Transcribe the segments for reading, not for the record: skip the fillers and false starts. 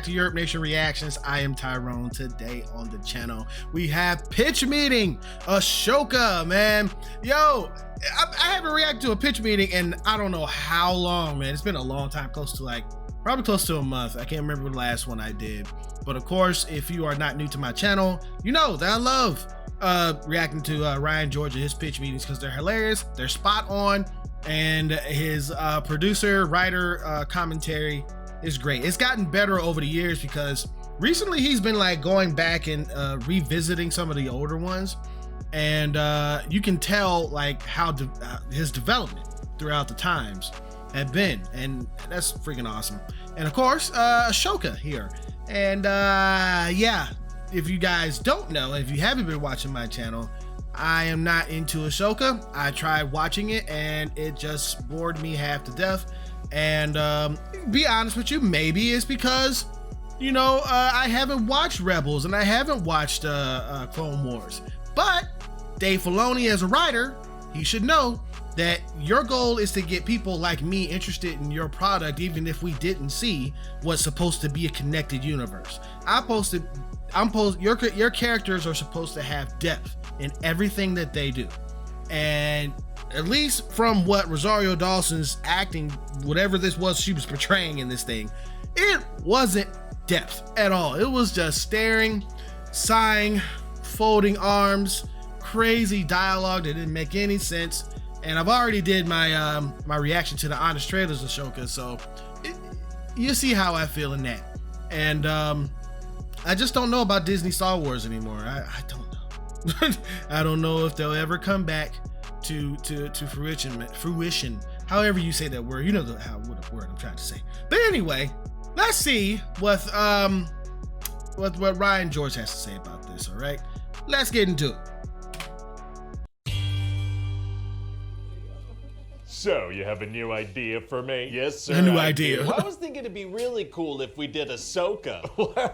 to YURP Nation Reactions. I am Tyrone. Today on the channel, we have pitch meeting, Ahsoka, man. Yo, I haven't reacted to a pitch meeting in I don't know how long, man. It's been a long time, probably close to a month. I can't remember the last one I did. But of course, if you are not new to my channel, you know that I love reacting to Ryan George and his pitch meetings because they're hilarious, they're spot on, and his producer, writer, commentary is great. It's gotten better over the years because recently he's been like going back and revisiting some of the older ones, and you can tell like how his development throughout the times have been, and that's freaking awesome. And of course, Ahsoka here. And yeah, if you guys don't know, if you haven't been watching my channel, I am not into Ahsoka. I tried watching it and it just bored me half to death. And be honest with you, maybe it's because, you know, I haven't watched Rebels and I haven't watched Clone Wars. But Dave Filoni, as a writer, he should know that your goal is to get people like me interested in your product, even if we didn't see what's supposed to be a connected universe. Your characters are supposed to have depth in everything that they do. And at least from what Rosario Dawson's acting, whatever this was she was portraying in this thing, it wasn't depth at all. It was just staring, sighing, folding arms, crazy dialogue that didn't make any sense. And I've already did my my reaction to the honest trailers of Ahsoka, so you see how I feel in that. And I just don't know about Disney Star Wars anymore. I don't know. I don't know if they'll ever come back to fruition, however you say that word. You know what word I'm trying to say. But anyway, let's see what Ryan George has to say about this. All right, let's get into it. So, you have a new idea for me? Yes, sir. A new idea. Well, I was thinking it'd be really cool if we did Ahsoka.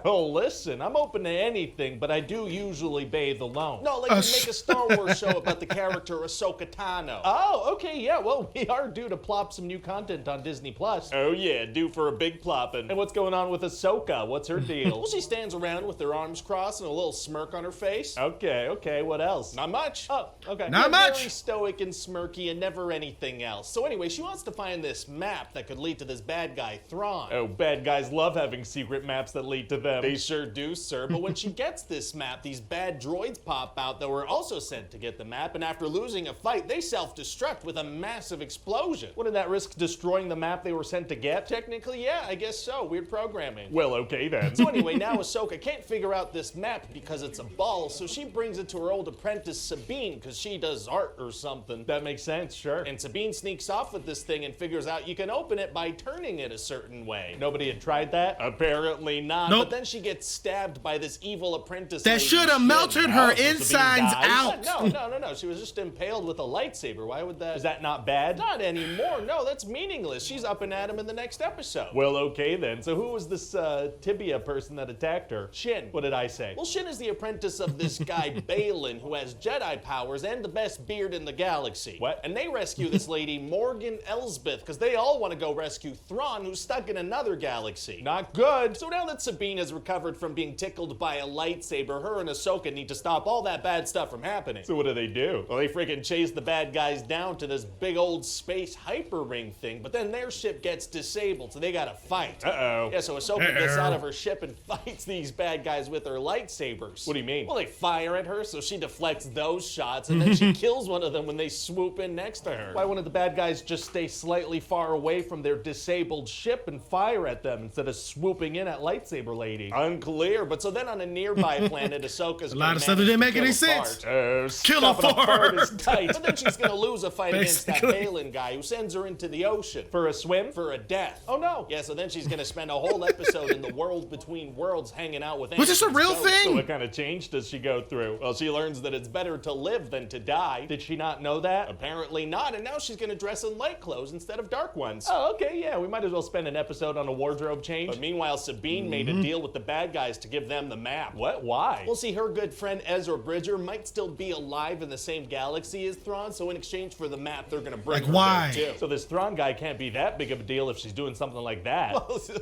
Well, listen, I'm open to anything, but I do usually bathe alone. No, like we make a Star Wars show about the character Ahsoka Tano. Oh, okay, yeah, well, we are due to plop some new content on Disney+. Oh yeah, due for a big plopping. And what's going on with Ahsoka? What's her deal? Well, she stands around with her arms crossed and a little smirk on her face. Okay, what else? Not much. Oh, okay. Not much. Very stoic and smirky and never anything else. So anyway, she wants to find this map that could lead to this bad guy, Thrawn. Oh, bad guys love having secret maps that lead to them. They sure do, sir. But when she gets this map, these bad droids pop out that were also sent to get the map, and after losing a fight, they self-destruct with a massive explosion. Wouldn't that risk destroying the map they were sent to get? Technically, yeah, I guess so. Weird programming. Well, okay then. So anyway, now Ahsoka can't figure out this map because it's a ball, so she brings it to her old apprentice Sabine because she does art or something. That makes sense, sure. And Sabine sneaks off with this thing and figures out you can open it by turning it a certain way. Nobody had tried that? Apparently not. Nope. But then she gets stabbed by this evil apprentice. That lady should have Shin. melted her Oh, so Sabine insides died? out. No. She was just impaled with a lightsaber. Why would that? Is that not bad? Not anymore. No, that's meaningless. She's up and at him in the next episode. Well, okay then. So who was this tibia person that attacked her? Shin. What did I say? Well, Shin is the apprentice of this guy Balin, who has Jedi powers and the best beard in the galaxy. What? And they rescue this lady Morgan Elsbeth because they all want to go rescue Thrawn, who's stuck in another galaxy. Not good. So now that Sabine has recovered from being tickled by a lightsaber, her and Ahsoka need to stop all that bad stuff from happening. So what do they do? Well, they freaking chase the bad guys down to this big old space hyper ring thing, but then their ship gets disabled, so they gotta fight. Uh-oh. Yeah, so Ahsoka gets out of her ship and fights these bad guys with her lightsabers. What do you mean? Well, they fire at her, so she deflects those shots, and then she kills one of them when they swoop in next to her. Why wouldn't the bad guys just stay slightly far away from their disabled ship and fire at them instead of swooping in at lightsaber lady? Unclear, but so then on a nearby planet, Ahsoka's A lot of stuff that didn't make any sense. Kill a fart. Is tight. But then she's gonna lose a fight against that Basically. Balin guy who sends her into the ocean. For a swim? For a death. Oh no. Yeah, so then she's gonna spend a whole episode in the world between worlds hanging out with Was this a Anakin's real ghost. thing? So what kind of change does she go through? Well, she learns that it's better to live than to die. Did she not know that? Apparently not, and now she's gonna gonna dress in light clothes instead of dark ones. Oh, okay, yeah, we might as well spend an episode on a wardrobe change. But meanwhile, Sabine made a deal with the bad guys to give them the map. What? Why? We'll see, her good friend Ezra Bridger might still be alive in the same galaxy as Thrawn, so in exchange for the map, they're gonna bring her why? there too. So this Thrawn guy can't be that big of a deal if she's doing something like that.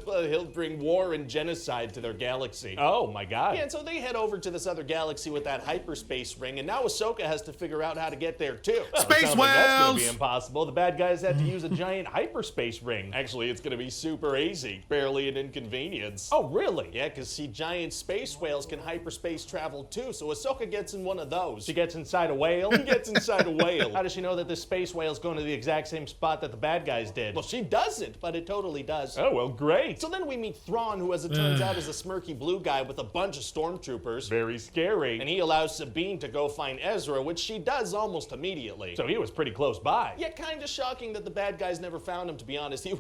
Well, he'll bring war and genocide to their galaxy. Oh my god. Yeah, and so they head over to this other galaxy with that hyperspace ring, and now Ahsoka has to figure out how to get there too. Well, it Space sounds like that's gonna be whales! impossible. The bad guys had to use a giant hyperspace ring. Actually, it's gonna be super easy. Barely an inconvenience. Oh, really? Yeah, because see, giant space whales can hyperspace travel too, so Ahsoka gets in one of those. She gets inside a whale? She gets inside a whale. How does she know that this space whale's going to the exact same spot that the bad guys did? Well, she doesn't, but it totally does. Oh, well, great. So then we meet Thrawn, who as it turns out is a smirky blue guy with a bunch of stormtroopers. Very scary. And he allows Sabine to go find Ezra, which she does almost immediately. So he was pretty close by. Yeah, kind of shocking that the bad guys never found him, to be honest. He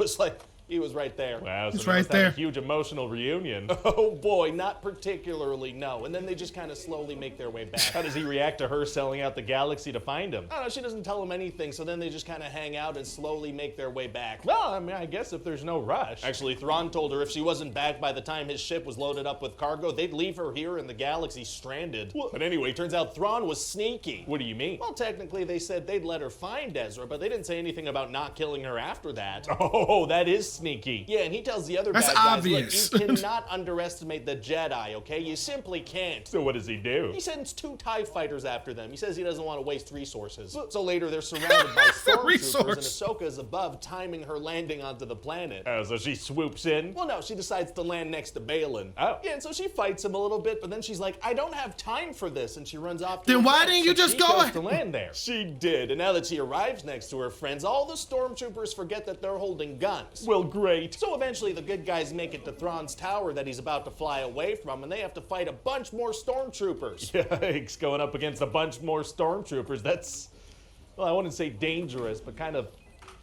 was right there. Wow, so It's they right must have there. a huge emotional reunion. Oh boy, not particularly, no. And then they just kind of slowly make their way back. How does he react to her selling out the galaxy to find him? I don't know, she doesn't tell him anything, so then they just kind of hang out and slowly make their way back. Well, I mean, I guess if there's no rush. Actually, Thrawn told her if she wasn't back by the time his ship was loaded up with cargo, they'd leave her here in the galaxy stranded. But anyway, turns out Thrawn was sneaky. What do you mean? Well, technically, they said they'd let her find Ezra, but they didn't say anything about not killing her after that. Oh, that is sneaky. Yeah, and he tells the other That's bad guys, obvious. look, you cannot underestimate the Jedi, okay? You simply can't. So what does he do? He sends 2 TIE fighters after them. He says he doesn't want to waste resources. So later they're surrounded by stormtroopers, and Resource. Ahsoka is above, timing her landing onto the planet. Oh, so she swoops in? Well, no, she decides to land next to Balin. Oh. Yeah, and so she fights him a little bit, but then she's like, I don't have time for this, and she runs off to Then her why friends. didn't you So just she go goes ahead? To land there. She did, and now that she arrives next to her friends, all the stormtroopers forget that they're holding guns. Well, great. So eventually the good guys make it to Thrawn's tower that he's about to fly away from, and they have to fight a bunch more stormtroopers. Yikes, going up against a bunch more stormtroopers. That's, well, I wouldn't say dangerous, but kind of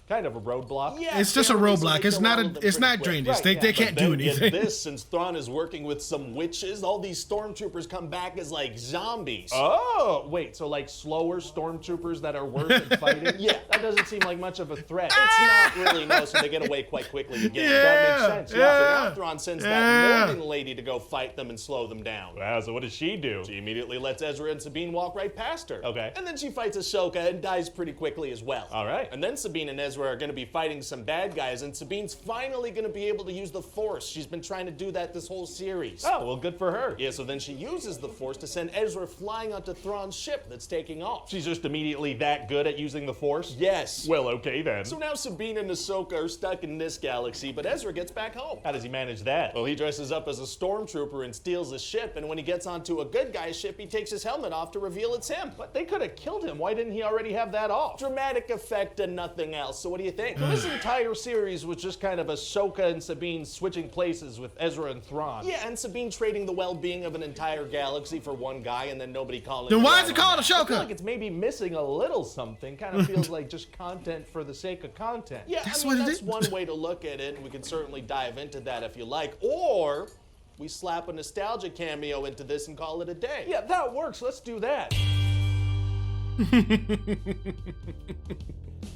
a roadblock. Yeah, It's just a apparently, so roadblock. they It's kill not all a. of them It's pretty not quick. drainage. Right, They yeah, can't But do then get anything. this, since Thrawn is working with some witches, all these stormtroopers come back as like zombies. Oh, wait, so like slower stormtroopers that are worse at fighting? Yeah. That doesn't seem like much of a threat. It's not really, no, so they get away quite quickly again. Yeah, That makes sense, So yeah. now Thrawn sends Yeah. that morning lady to go fight them and slow them down. Wow, so what does she do? She immediately lets Ezra and Sabine walk right past her. Okay. And then she fights Ahsoka and dies pretty quickly as well. All right. And then Sabine and Ezra are going to be fighting some bad guys, and Sabine's finally going to be able to use the Force. She's been trying to do that this whole series. Oh, well, good for her. Yeah, so then she uses the Force to send Ezra flying onto Thrawn's ship that's taking off. She's just immediately that good at using the Force? Yes. Well, okay then. So now Sabine and Ahsoka are stuck in this galaxy, but Ezra gets back home. How does he manage that? Well, he dresses up as a stormtrooper and steals a ship, and when he gets onto a good guy's ship, he takes his helmet off to reveal it's him. But they could have killed him. Why didn't he already have that off? Dramatic effect and nothing else. So what do you think? This entire series was just kind of Ahsoka and Sabine switching places with Ezra and Thrawn. Yeah, and Sabine trading the well-being of an entire galaxy for one guy, and then nobody calling Then her why out is it on called that. I feel Ahsoka? like it's maybe missing a little something. Kind of feels like just content for the sake of content. Yeah, That's I mean, what it that's is. one way to look at it, and we can certainly dive into that if you like. Or we slap a nostalgia cameo into this and call it a day. Yeah, that works. Let's do that.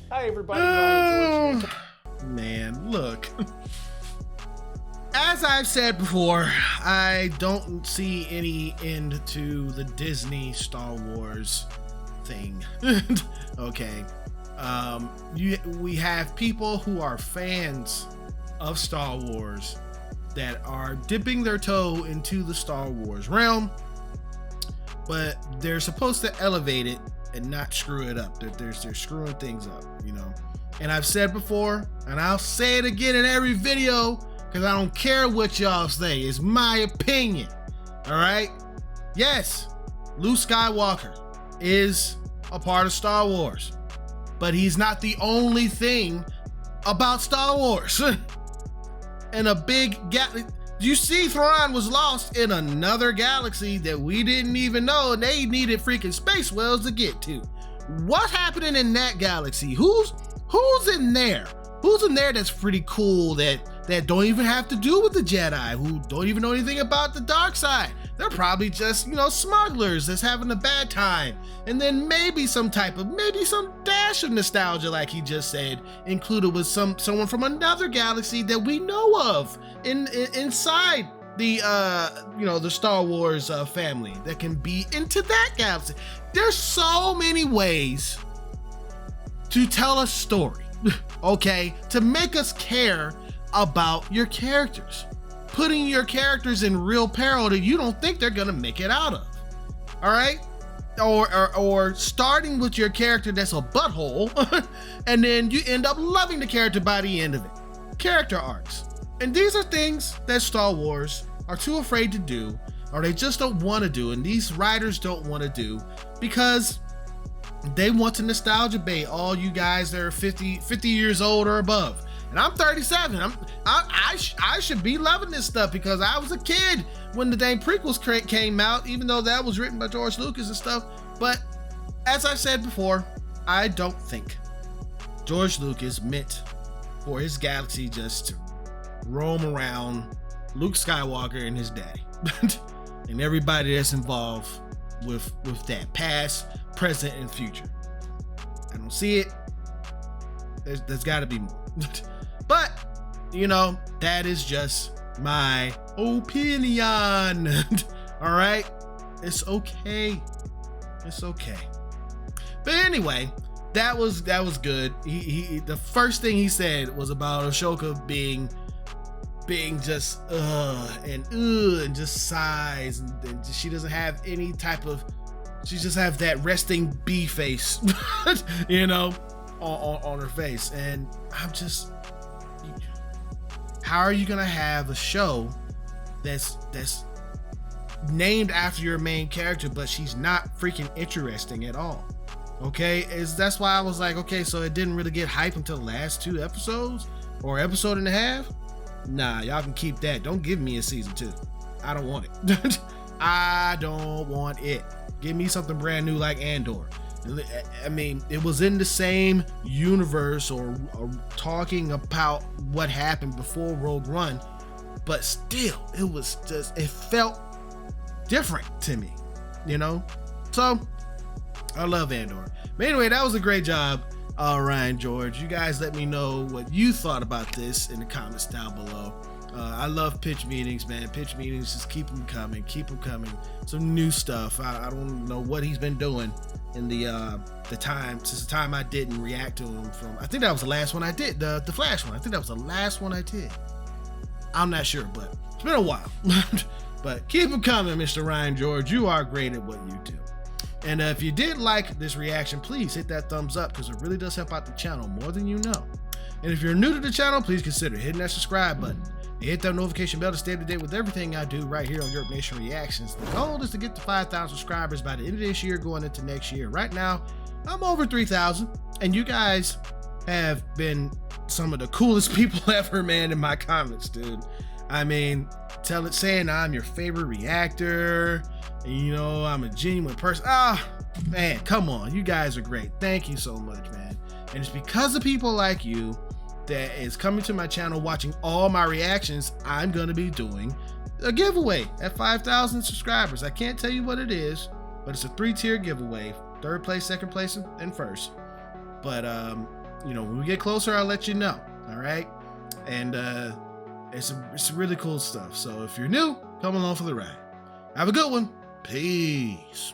Hi, everybody. Ryan George here. Man, look. As I've said before, I don't see any end to the Disney Star Wars thing. Okay. We have people who are fans of Star Wars that are dipping their toe into the Star Wars realm, but they're supposed to elevate it and not screw it up. They're screwing things up, you know. And I've said before, and I'll say it again in every video, because I don't care what y'all say. It's my opinion. All right? Yes, Luke Skywalker is a part of Star Wars, but he's not the only thing about Star Wars. And a big you see, Thrawn was lost in another galaxy that we didn't even know, and they needed freaking space whales to get to. What's happening in that galaxy? Who's in there? Who's in there that's pretty cool that that don't even have to do with the Jedi, who don't even know anything about the dark side. They're probably just, smugglers that's having a bad time. And then maybe some dash of nostalgia, like he just said, included with someone from another galaxy that we know of inside the Star Wars family that can be into that galaxy. There's so many ways to tell a story, okay, to make us care about your characters, putting your characters in real peril that you don't think they're gonna make it out of. All right, or starting with your character that's a butthole, and then you end up loving the character by the end of it. Character arcs, and these are things that Star Wars are too afraid to do, or they just don't want to do, and these writers don't want to do because they want to nostalgia bait all you guys that are 50 years old or above. And I'm 37. I should be loving this stuff because I was a kid when the dang prequels came out, even though that was written by George Lucas and stuff. But as I said before, I don't think George Lucas meant for his galaxy just to roam around Luke Skywalker and his daddy and everybody that's involved with that past, present, and future. I don't see it. There's got to be more. But, that is just my opinion. All right? It's okay. It's okay. But anyway, that was good. He the first thing he said was about Ahsoka being just and just sighs, and she doesn't have any type of, she just have that resting bee face, on her face. And I'm just, how are you gonna have a show that's named after your main character, but she's not freaking interesting at all? Okay, that's why I was like, okay, so it didn't really get hype until the last 2 episodes or episode and a half. Nah, y'all can keep that. Don't give me a season 2. I don't want it. I don't want it. Give me something brand new like Andor. I mean, it was in the same universe or talking about what happened before Rogue One, but still, it felt different to me, So, I love Andor. But anyway, that was a great job, Ryan George. You guys let me know what you thought about this in the comments down below. I love pitch meetings, man. Pitch meetings, just keep them coming. Some new stuff. I don't know what he's been doing in the time I didn't react to him from. I think that was the last one I did, the Flash one. I think that was the last one I did. I'm not sure, but it's been a while. But keep them coming, Mr. Ryan George. You are great at what you do. And if you did like this reaction, please hit that thumbs up because it really does help out the channel more than you know. And if you're new to the channel, please consider hitting that subscribe button and hit that notification bell to stay up to date with everything I do right here on YURP Nation Reactions. The goal is to get to 5,000 subscribers by the end of this year going into next year. Right now, I'm over 3,000, and you guys have been some of the coolest people ever, man, in my comments, dude. I mean, saying I'm your favorite reactor, and I'm a genuine person. Man, come on, you guys are great. Thank you so much, man. And it's because of people like you that is coming to my channel watching all my reactions, I'm gonna be doing a giveaway at 5,000 subscribers. I can't tell you what it is, but it's a 3-tier giveaway: 3rd place, 2nd place, and 1st. But when we get closer, I'll let you know. All right, and it's really cool stuff. So if you're new, come along for the ride. Have a good one. Peace.